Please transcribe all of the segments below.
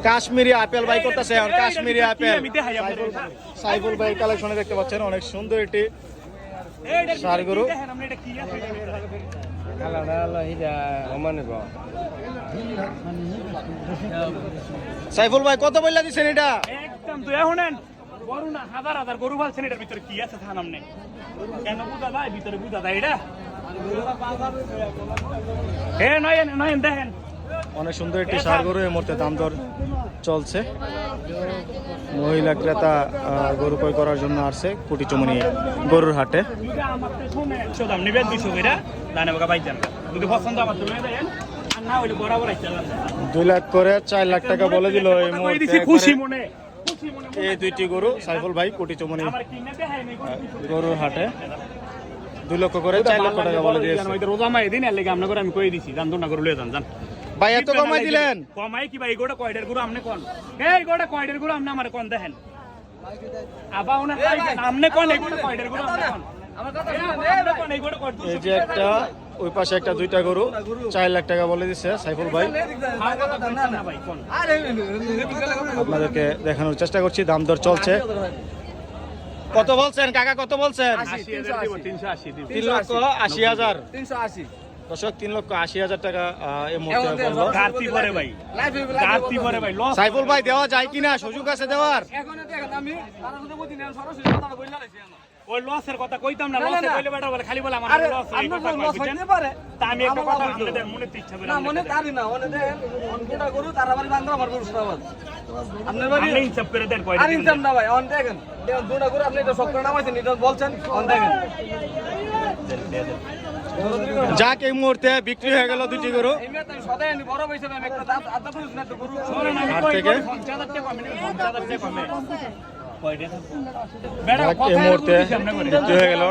Kashmiri apple ভাই করতেছে এখন কাশ্মীরি আপেল সাইফুল ভাই কালেকশনে দেখতে পাচ্ছেন অনেক সুন্দর এটি ষাঁড় গরু। সাইফুল ভাই কত বললা দিচ্ছেন এটা? একদম তো এখন বড় না হাজার হাজার গরু ফালছেন, এটার ভিতরে কি আছে থানাম নেই কেন বুঝা যায় ভিতরে বুঝা যায় এটা নয় দেখেন অনেক সুন্দর একটি ষাঁড় গরু এই মুহূর্তে দাম দর চলছে। মহিলা ক্রেতা গরু ক্রয় করার জন্য আসছে কুটিচুমনি গরুর হাটে। দাম নিবেন 200 করে দানে বাবা বাইজান যদি পছন্দ আমার তো নিয়ে দেন আর না হইলে বরাবর আইতে 2 লাখ করে 4 লাখ টাকা বলে দিল এই মুহূর্তে খুশি মনে এই দুইটি গরু সাইফুল ভাই কুটিচুমনি গরুর হাটে 2 লক্ষ করে 4 লক্ষ টাকা বলে দিয়েছে। রোজা মাই দিন এর লাগি আপনাকে আমি কই দিছি জান না গরু লয়ে যান ভাই এত কমাই দিলেন? কমাই কি ভাই এগোটা কয়ডের গরু আপনি কোন এই গোটা কয়ডের গরু আপনি আমারে কোন দেখেন আবা ওনা আপনি কোন এগোটা কয়ডের গরু আপনি কোন আমার কথা কোন এগোটা কয় এই যে একটা ওই পাশে একটা দুইটা গরু 4 লাখ টাকা বলে দিচ্ছে সাইফুল ভাই। আপনাদেরকে দেখানোর চেষ্টা করছি দাম দর চলছে। কত বলছেন কাকা, কত বলছেন? 3 লক্ষ 80,000। 380 দর্শক 3 লক্ষ 80,000 টাকা এই মুহূর্তে বললো। গার্তি পরে ভাই গার্তি পরে ভাই লস সাইফুল ভাই দেওয়া যায় কিনা, সুযোগ আছে দেওয়ার? এখন দেখেন আমি তার সাথে বলি না সরাসরি কথা বইলা লাইছি ওই লসের কথা কইতাম না লসে কইলে বেটা বলে খালি বলে আমার লস এই কথা লস হইতে পারে তা আমি একটা কথা আপনাদের মনে ইচ্ছা করে না মনে তারি না মনে দেখেন অনকোটা গরু তার বাড়ি বান্দা আমার গরু সরাবাদ আপনার বাড়ি আপনি হিসাব করে দেন কয়টা আর ইনকাম না ভাই অন দেখেন দুটা গরু আপনি এটা সব করে নামাইছেন এটা বলছেন অন দেখেন যাক এই মুহূর্তে বিক্রি হয়ে গেল দুটি গরু এই মেয়ে তো সদাই আমি বড় হইছে আমি একটা আদা পুরুষ না তো গরু হাট থেকে। 50,000 টাকা কমে 50,000 টাকা কমে এই মুহূর্তে বিক্রি হয়ে গেল।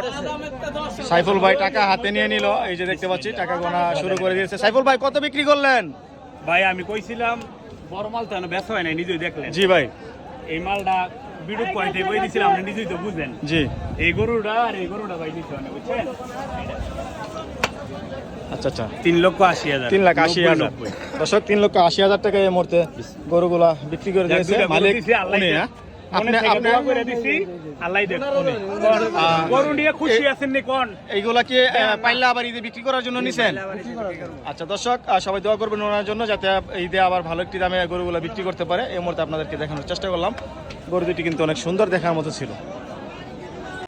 সাইফুল ভাই টাকা হাতে নিয়ে নিল, এই যে দেখতে পাচ্ছি টাকা গোনা শুরু করে দিয়েছে। সাইফুল ভাই কত বিক্রি করলেন? ভাই আমি কইছিলাম বড় মাল তো বেশ হয় না, নিজেই দেখলেন। জি ভাই, এই মালটা বিড়ুক পয়েন্টে কই দিছিলাম, আপনি নিজেই তো বুঝলেন। জি এই গরুটা আর এই গরুটা ভাই দিতে হয় না, বুঝছেন? আচ্ছা আচ্ছা 3,80,000 3,80,000। দর্শক 3,80,000 টাকা এই মুহূর্তে গরুগুলা বিক্রি করে দিয়েছে মালিক উনি। আপনি করে দিছি আল্লাহ দেখুন গরু নিয়ে খুশি আছেন নি কোন? এইগুলা কি পাইলা আবার ঈদে বিক্রি করার জন্য নিছেন? আচ্ছা দর্শক সবাই দোয়া করবেন ওনার জন্য যাতে ঈদে আবার ভালো একটি দামে গরুগুলা বিক্রি করতে পারে। এই মুহূর্তে আপনাদেরকে দেখানোর চেষ্টা করলাম। গরু দুটি কিন্তু অনেক সুন্দর দেখার মতো ছিল।